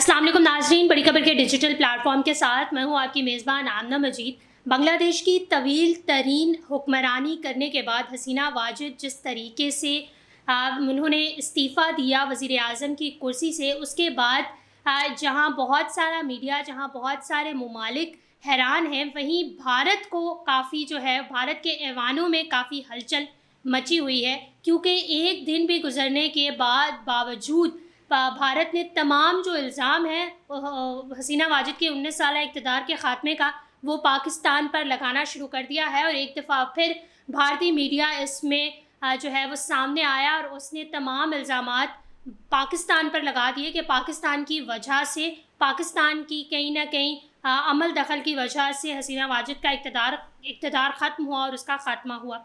अस्सलाम वालेकुम नाज़रीन, बड़ी खबर के डिजिटल प्लेटफॉर्म के साथ मैं हूं आपकी मेज़बान आमना मजीद। बांग्लादेश की तवील तरीन हुक्मरानी करने के बाद हसीना वाजिद जिस तरीके से उन्होंने इस्तीफ़ा दिया वज़ीर आज़म की कुर्सी से, उसके बाद जहां बहुत सारा मीडिया, जहां बहुत सारे ममालिक हैरान हैं, वहीं भारत को काफ़ी जो है भारत के ऐवानों में काफ़ी हलचल मची हुई है, क्योंकि एक दिन भी गुजरने के बावजूद भारत ने तमाम जो इल्ज़ाम है हसीना वाजिद के 19 साल इक़्तिदार के ख़ात्मे का, वो पाकिस्तान पर लगाना शुरू कर दिया है। और एक दफ़ा फिर भारतीय मीडिया इसमें जो है वो सामने आया और उसने तमाम इल्ज़ामात पाकिस्तान पर लगा दिए कि पाकिस्तान की वजह से, पाकिस्तान की कहीं ना कहीं अमल दखल की वजह से हसीना वाजिद का इक़्तिदार ख़त्म हुआ और उसका ख़ात्मा हुआ।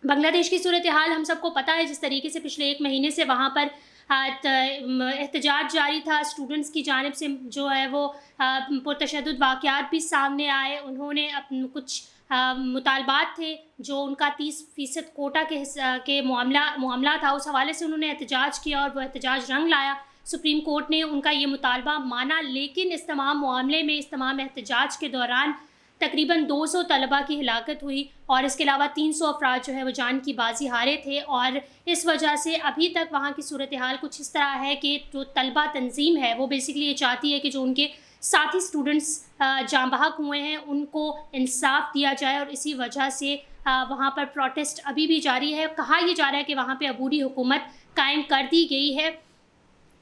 बांग्लादेश की सूरत हाल हम सबको पता है, जिस तरीके से पिछले एक महीने से वहाँ पर एहतजाज जारी था, स्टूडेंट्स की जानिब से जो है वो पुरतशद्दुद वाक़यात भी सामने आए। उन्होंने कुछ मुतालबात थे जो उनका 30% कोटा के मामला था, उस हवाले से उन्होंने एहतजाज किया और वो एहतजाज रंग लाया। सुप्रीम कोर्ट ने उनका ये मुतालबा माना, लेकिन इस तमाम मामले में, इस तमाम एहतजाज के दौरान तकरीबन 200 तलबा की हिलाकत हुई और इसके अलावा 300 अफराद जो है वो जान की बाजी हारे थे। और इस वजह से अभी तक वहाँ की सूरत हाल कुछ इस तरह है कि जो तलबा तंजीम है वो बेसिकली ये चाहती है कि जो उनके साथी स्टूडेंट्स जाँ बहक हुए हैं उनको इंसाफ दिया जाए, और इसी वजह से वहाँ पर प्रोटेस्ट अभी भी जारी है। कहा यह जा रहा है कि वहाँ पर अबूरी हुकूमत कायम कर दी गई है,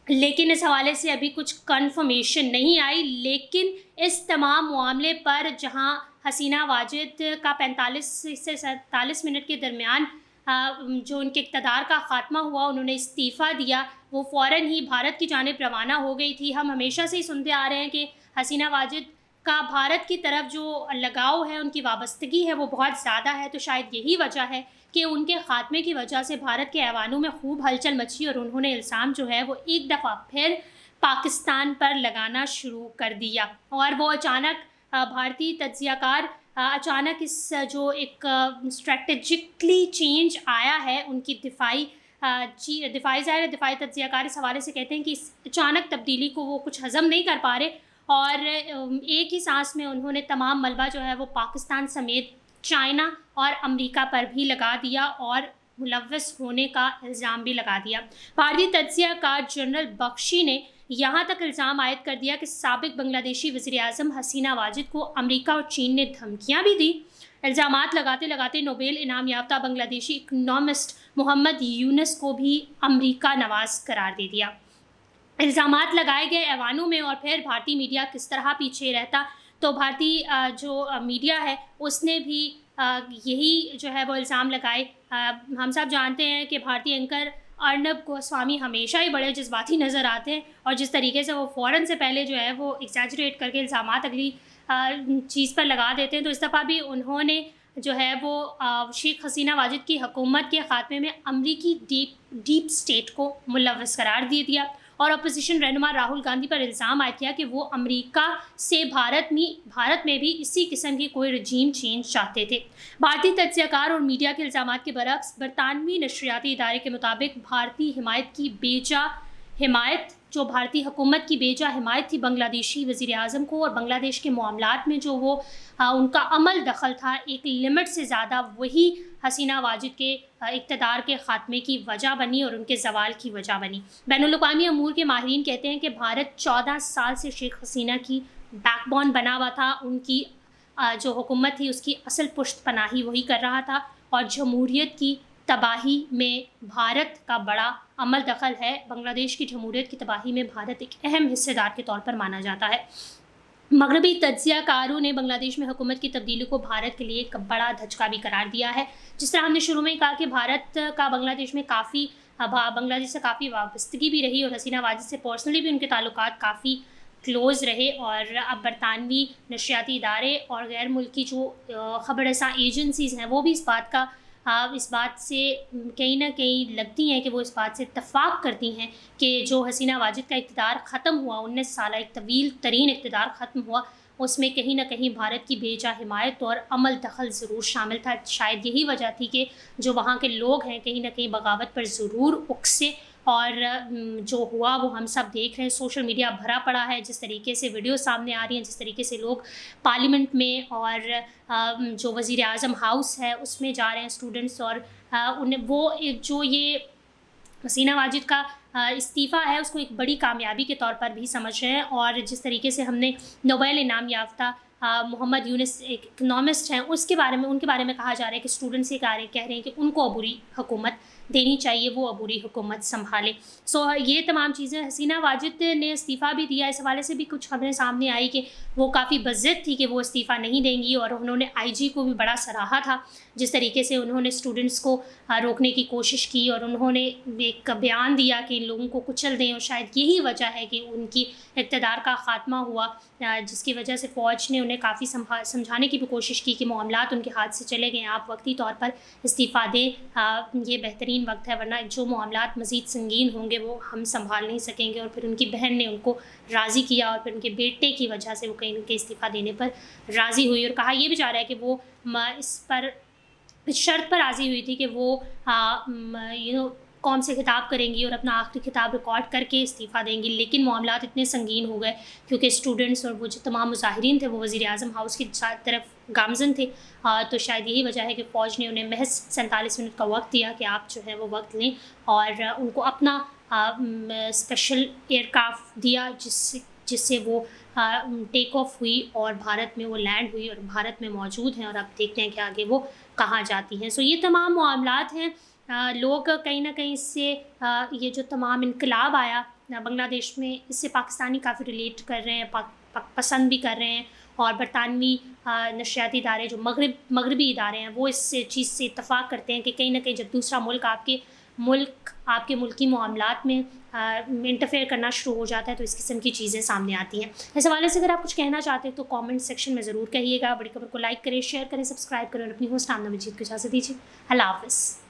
लेकिन इस हवाले से अभी कुछ कंफर्मेशन नहीं आई। लेकिन इस तमाम मामले पर जहां हसीना वाजिद का 45 से 47 मिनट के दरमियान जो उनके इक़्तिदार का ख़ात्मा हुआ, उन्होंने इस्तीफ़ा दिया, वो फ़ौरन ही भारत की जानिब रवाना हो गई थी। हम हमेशा से ही सुनते आ रहे हैं कि हसीना वाजिद का भारत की तरफ जो लगाव है, उनकी वाबस्तगी है, वो बहुत ज़्यादा है। तो शायद यही वजह है कि उनके ख़ात्मे की वजह से भारत के ऐवानों में खूब हलचल मची और उन्होंने इल्ज़ाम जो है वो एक दफ़ा फिर पाकिस्तान पर लगाना शुरू कर दिया। और वो अचानक भारतीय तज्ज़ियाकार अचानक इस जो एक स्ट्रेटजिकली चेंज आया है उनकी दिफाई तज्ज़ियाकार इस हवाले से कहते हैं कि इस अचानक तब्दीली को वो कुछ हज़म नहीं कर पा रहे और एक ही सांस में उन्होंने तमाम मलबा जो है वो पाकिस्तान समेत चाइना और अमेरिका पर भी लगा दिया और मुलव्वस होने का इल्ज़ाम भी लगा दिया। भारतीय तज्ज़ियाकार जनरल बख्शी ने यहाँ तक इल्ज़ाम आयद कर दिया कि साबिक बांग्लादेशी वज़ीर आज़म हसीना वाजिद को अमेरिका और चीन ने धमकियाँ भी दी। इल्ज़ामात लगाते लगाते नोबेल इनाम याफ्ता बांग्लादेशी इकनॉमिस्ट मोहम्मद यूनुस को भी अमेरिका नवाज करार दे दिया। इल्ज़ामात लगाए गए ऐवानों में और फिर भारतीय मीडिया किस तरह पीछे रहता, तो भारतीय जो मीडिया है उसने भी यही जो है वो इल्ज़ाम लगाए। हम सब जानते हैं कि भारतीय एंकर अर्नब गोस्वामी हमेशा ही बड़े जज्बाती नज़र आते हैं और जिस तरीके से वो फ़ौरन से पहले जो है वो एग्जैजरेट करके इल्ज़ामात अगली चीज़ पर लगा देते हैं। तो इस दफ़ा भी उन्होंने जो है वो शेख हसीना वाजिद की हुकूमत के ख़ात्मे में अमरीकी डीप स्टेट को मुलव्वस करार दे दिया और अपोजिशन रहनुमा राहुल गांधी पर इल्ज़ाम आयद किया कि वो अमेरिका से भारत में भी इसी किस्म की कोई रजीम चेंज चाहते थे। भारतीय तज्ज़ियाकार और मीडिया के इल्ज़ामात के बरक्स बरतानवी नशरियाती इदारे के मुताबिक भारतीय भारतीय हुकूमत की बेजा हिमायत थी बांग्लादेशी वज़ीर आज़म को, और बांग्लादेश के मामलात में जो वो उनका अमल दखल था एक लिमिट से ज़्यादा, वही हसीना वाजिद के इक़्तिदार के ख़ात्मे की वजह बनी और उनके ज़वाल की वजह बनी। बैनुल-अक़वामी अमूर के माहिरीन कहते हैं कि भारत 14 साल से शेख हसीना की बैकबोन बना हुआ था, उनकी जो हुकूमत थी उसकी असल पुश्त पनाही वही कर रहा था और जमहूरियत की तबाही में भारत का बड़ा अमल दखल है। बांग्लादेश की जमहूरियत की तबाही में भारत एक अहम हिस्सेदार के तौर पर माना जाता है। मगरबी तज्ज़ियाकारों ने बांग्लादेश में हुकूमत की तब्दीली को भारत के लिए एक बड़ा धचका भी करार दिया है। जिस तरह हमने शुरू में ही कहा कि भारत का बांग्लादेश में बांग्लादेश से काफ़ी वाबस्तगी भी रही और हसीना वाजिद से पर्सनली भी उनके ताल्लुकात काफ़ी क्लोज़ रहे। और अब बरतानवी नशरियाती इदारे और गैर मुल्की जो ख़बर रसां एजेंसीज़ हैं वो भी इस बात से कहीं ना कहीं लगती हैं कि वो इस बात से इत्तफ़ाक़ करती हैं कि जो हसीना वाजिद का इक़्तिदार ख़त्म हुआ, 19 साल एक तवील तरीन इक़्तिदार ख़त्म हुआ, उसमें कहीं ना कहीं भारत की बेजा हिमायत और अमल दखल ज़रूर शामिल था। शायद यही वजह थी कि जो वहाँ के लोग हैं कहीं ना कहीं बगावत पर ज़रूर उकसे اور جو ہوا وہ ہم سب دیکھ رہے ہیں، سوشل میڈیا بھرا پڑا ہے، جس طریقے سے ویڈیو سامنے آ رہی ہیں، جس طریقے سے لوگ پارلیمنٹ میں اور جو وزیر اعظم ہاؤس ہے اس میں جا رہے ہیں اسٹوڈنٹس، اور انہیں وہ جو یہ حسینہ واجد کا استعفیٰ ہے اس کو ایک بڑی کامیابی کے طور پر بھی سمجھ رہے ہیں، اور جس طریقے سے ہم نے نوبیل انعام یافتہ محمد یونس ایک اکنامسٹ ہیں ان کے بارے میں کہا جا رہا ہے کہ اسٹوڈنٹس یہ کہہ رہے ہیں کہ ان کو عبوری حکومت دینی چاہیے، وہ عبوری حکومت سنبھالے۔ یہ تمام چیزیں، حسینہ واجد نے استعفیٰ بھی دیا، اس حوالے سے بھی کچھ خبریں سامنے آئی کہ وہ کافی بضد تھی کہ وہ استعفیٰ نہیں دیں گی، اور انہوں نے آئی جی کو بھی بڑا سراہا تھا جس طریقے سے انہوں نے اسٹوڈنٹس کو روکنے کی کوشش کی، اور انہوں نے ایک بیان دیا کہ ان لوگوں کو کچل دیں، اور شاید یہی وجہ ہے کہ ان کی اقتدار کا خاتمہ ہوا، جس کی وجہ سے فوج نے انہیں کافی سمجھانے کی بھی کوشش کی کہ معاملات ان کے ہاتھ سے چلے گئے، آپ وقتی طور پر استعفیٰ دیں، یہ بہترین وقت ہے، ورنہ جو معاملات مزید سنگین ہوں گے وہ ہم سنبھال نہیں سکیں گے۔ اور پھر ان کی بہن نے ان کو راضی کیا، اور پھر ان کے بیٹے کی وجہ سے وہ کہیں ان کے استعفیٰ دینے پر راضی ہوئی، اور کہا یہ بھی جا رہا ہے کہ وہ اس شرط پر راضی ہوئی تھی کہ وہ قوم سے خطاب کریں گی اور اپنا آخری خطاب ریکارڈ کر کے استعفیٰ دیں گی، لیکن معاملات اتنے سنگین ہو گئے کیونکہ اسٹوڈنٹس اور وہ جو تمام مظاہرین تھے وہ وزیر اعظم ہاؤس کی طرف گامزن تھے، تو شاید یہی وجہ ہے کہ فوج نے انہیں محض 47 منٹ کا وقت دیا کہ آپ جو ہے وہ وقت لیں، اور ان کو اپنا اسپیشل ایئر کرافٹ دیا جس سے وہ ٹیک آف ہوئی اور بھارت میں وہ لینڈ ہوئی اور بھارت میں موجود ہیں، اور اب دیکھتے ہیں کہ آگے وہ کہاں جاتی ہیں۔ یہ تمام معاملات ہیں، لوگ کہیں نہ کہیں اس سے یہ جو تمام انقلاب آیا بنگلہ دیش میں، اس سے پاکستانی کافی ریلیٹ کر رہے ہیں، پسند بھی کر رہے ہیں، اور برطانوی نشریاتی ادارے جو مغربی ادارے ہیں وہ اس چیز سے اتفاق کرتے ہیں کہ کہیں نہ کہیں جب دوسرا ملک آپ کے ملکی معاملات میں انٹرفیئر کرنا شروع ہو جاتا ہے تو اس قسم کی چیزیں سامنے آتی ہیں۔ اس حوالے سے اگر آپ کچھ کہنا چاہتے ہیں تو کامنٹ سیکشن میں ضرور کہیے گا۔ بڑی خبر کو لائک کریں، شیئر کریں، سبسکرائب کریں، اور اپنی ہوسٹ آمنہ مجید کو اجازت دیجیے۔ اللہ حافظ۔